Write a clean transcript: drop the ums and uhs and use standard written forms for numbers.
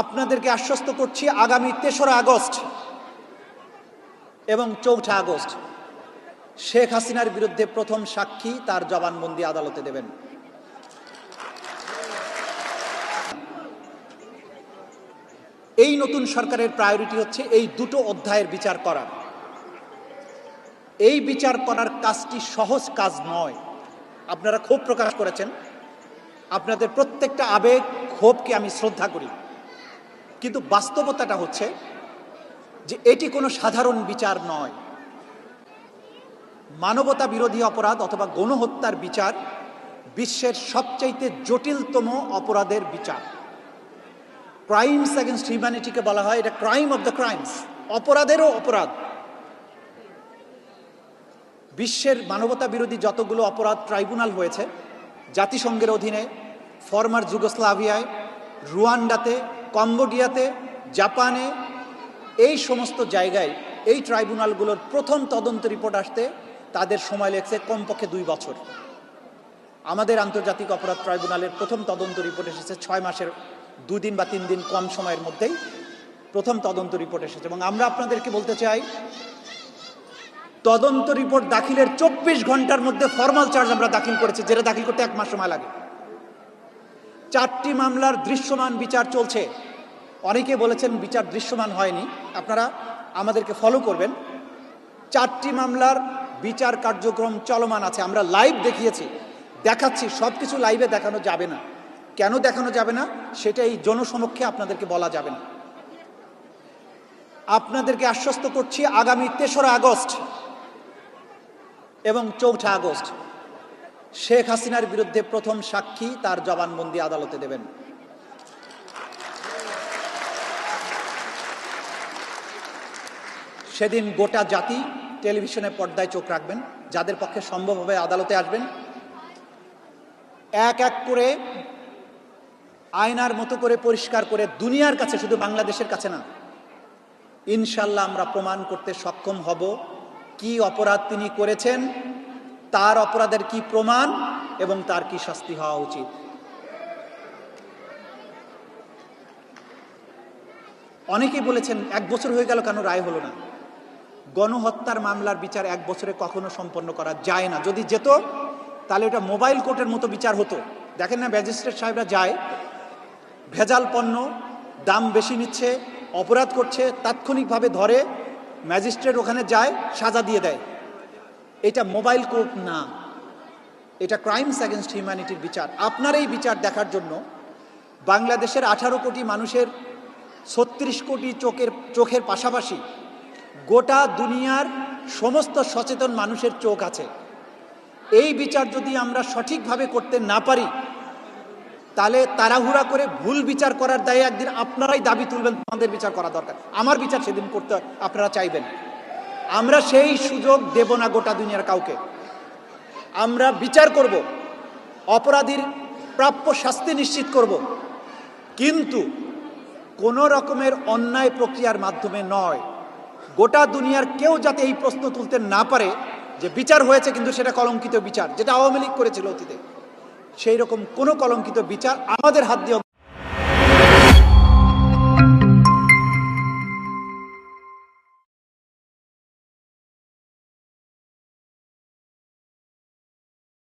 আপনাদেরকে আশ্বস্ত করছি, আগামী ৩রা আগস্ট এবং ৪ঠা আগস্ট শেখ হাসিনার বিরুদ্ধে প্রথম সাক্ষী তার জবানবন্দি আদালতে দেবেন। এই নতুন সরকারের প্রায়োরিটি হচ্ছে এই দুটো অধ্যায়ের বিচার করা। এই বিচার করার কাজটি সহজ কাজ নয়। আপনারা ক্ষোভ প্রকাশ করেছেন, আপনাদের প্রত্যেকটা আবেগ ক্ষোভকে আমি শ্রদ্ধা করি, কিন্তু বাস্তবতাটা হচ্ছে যে এটি কোনো সাধারণ বিচার নয়। মানবতা বিরোধী অপরাধ অথবা গণহত্যার বিচার বিশ্বের সবচাইতে জটিলতম অপরাধের বিচার। ক্রাইমস এগেনস্ট হিউম্যানিটিকে বলা হয় এটা ক্রাইম অফ দ্য ক্রাইমস, অপরাধেরও অপরাধ। বিশ্বের মানবতা বিরোধী যতগুলো অপরাধ ট্রাইব্যুনাল হয়েছে জাতিসংঘের অধীনে, ফরমার যুগোস্লাভিয়ায়, রুয়ান্ডাতে, কম্বোডিয়াতে, জাপানে, এই সমস্ত জায়গায় এই ট্রাইব্যুনালগুলোর প্রথম তদন্ত রিপোর্ট আসতে তাদের সময় লেগেছে কমপক্ষে 2 বছর। আমাদের আন্তর্জাতিক অপরাধ ট্রাইব্যুনালের প্রথম তদন্ত রিপোর্ট এসেছে 6 মাসের 2 দিন বা 3 দিন কম সময়ের মধ্যেই প্রথম তদন্ত রিপোর্ট এসেছে। এবং আমরা আপনাদেরকে বলতে চাই, তদন্ত রিপোর্ট দাখিলের 24 ঘন্টার মধ্যে ফর্মাল চার্জ আমরা দাখিল করেছি, যেটা দাখিল করতে 1 মাস সময় লাগে। 4টি মামলার দৃশ্যমান বিচার চলছে। অনেকে বলেছেন বিচার দৃশ্যমান হয়নি, আপনারা আমাদেরকে ফলো করবেন। 4টি মামলার বিচার কার্যক্রম চলমান আছে। আমরা লাইভ দেখিয়েছি, দেখাচ্ছি। সব কিছু লাইভে দেখানো যাবে না। কেন দেখানো যাবে না সেটা এই জনসমক্ষে আপনাদেরকে বলা যাবে না। আপনাদেরকে আশ্বস্ত করছি, আগামী 3রা আগস্ট এবং ৪ঠা আগস্ট শেখ হাসিনার বিরুদ্ধে প্রথম সাক্ষী তার জবানবন্দি আদালতে দেবেন। সেদিন গোটা জাতি টেলিভিশনে পর্দায় চোখ রাখবেন। যাদের পক্ষে সম্ভব হবে আদালতে আসবেন। এক এক করে আয়নার মতো করে পরিষ্কার করে দুনিয়ার কাছে, শুধু বাংলাদেশের কাছে না, ইনশাল্লাহ আমরা প্রমাণ করতে সক্ষম হব কি অপরাধ তিনি করেছেন, তার অপরাধের কি প্রমাণ এবং তার কি শাস্তি হওয়া উচিত। অনেকেই বলেছেন 1 বছর হয়ে গেল কেন রায় হলো না। গণহত্যার মামলার বিচার 1 বছরে কখনো সম্পন্ন করা যায় না। যদি যেত তাহলে ওটা মোবাইল কোর্টের মতো বিচার হতো। দেখেন না, ম্যাজিস্ট্রেট সাহেবরা যায়, ভেজাল পণ্য, দাম বেশি নিচ্ছে, অপরাধ করছে, তাৎক্ষণিকভাবে ধরে, ম্যাজিস্ট্রেট ওখানে যায়, সাজা দিয়ে দেয়। এটা মোবাইল কোর্ট না, এটা ক্রাইমস এগেনস্ট হিউম্যানিটির বিচার। আপনার এই বিচার দেখার জন্য বাংলাদেশের 18 কোটি মানুষের 36 কোটি চোখের পাশাপাশি গোটা দুনিয়ার সমস্ত সচেতন মানুষের চোখ আছে। এই বিচার যদি আমরা সঠিকভাবে করতে না পারি, তাহলে তাড়াহুড়া করে ভুল বিচার করার দায়ে একদিন আপনারাই দাবি তুলবেন তোমাদের বিচার করা দরকার। আমার বিচার সেদিন করতে আপনারা চাইবেন। আমরা সেই সুযোগ দেব না গোটা দুনিয়ার কাউকে। আমরা বিচার করব, অপরাধীর প্রাপ্য শাস্তি নিশ্চিত করব, কিন্তু কোনো রকমের অন্যায় প্রক্রিয়ার মাধ্যমে নয়। গোটা দুনিয়ার কেউ যাতে এই প্রশ্ন তুলতে না পারে যে বিচার হয়েছে কিন্তু সেটা কলঙ্কিত বিচার, যেটা আওয়ামী লীগ করেছিল অতীতে, সেই রকম কোনো কলঙ্কিত বিচার আমাদের হাত দিয়ে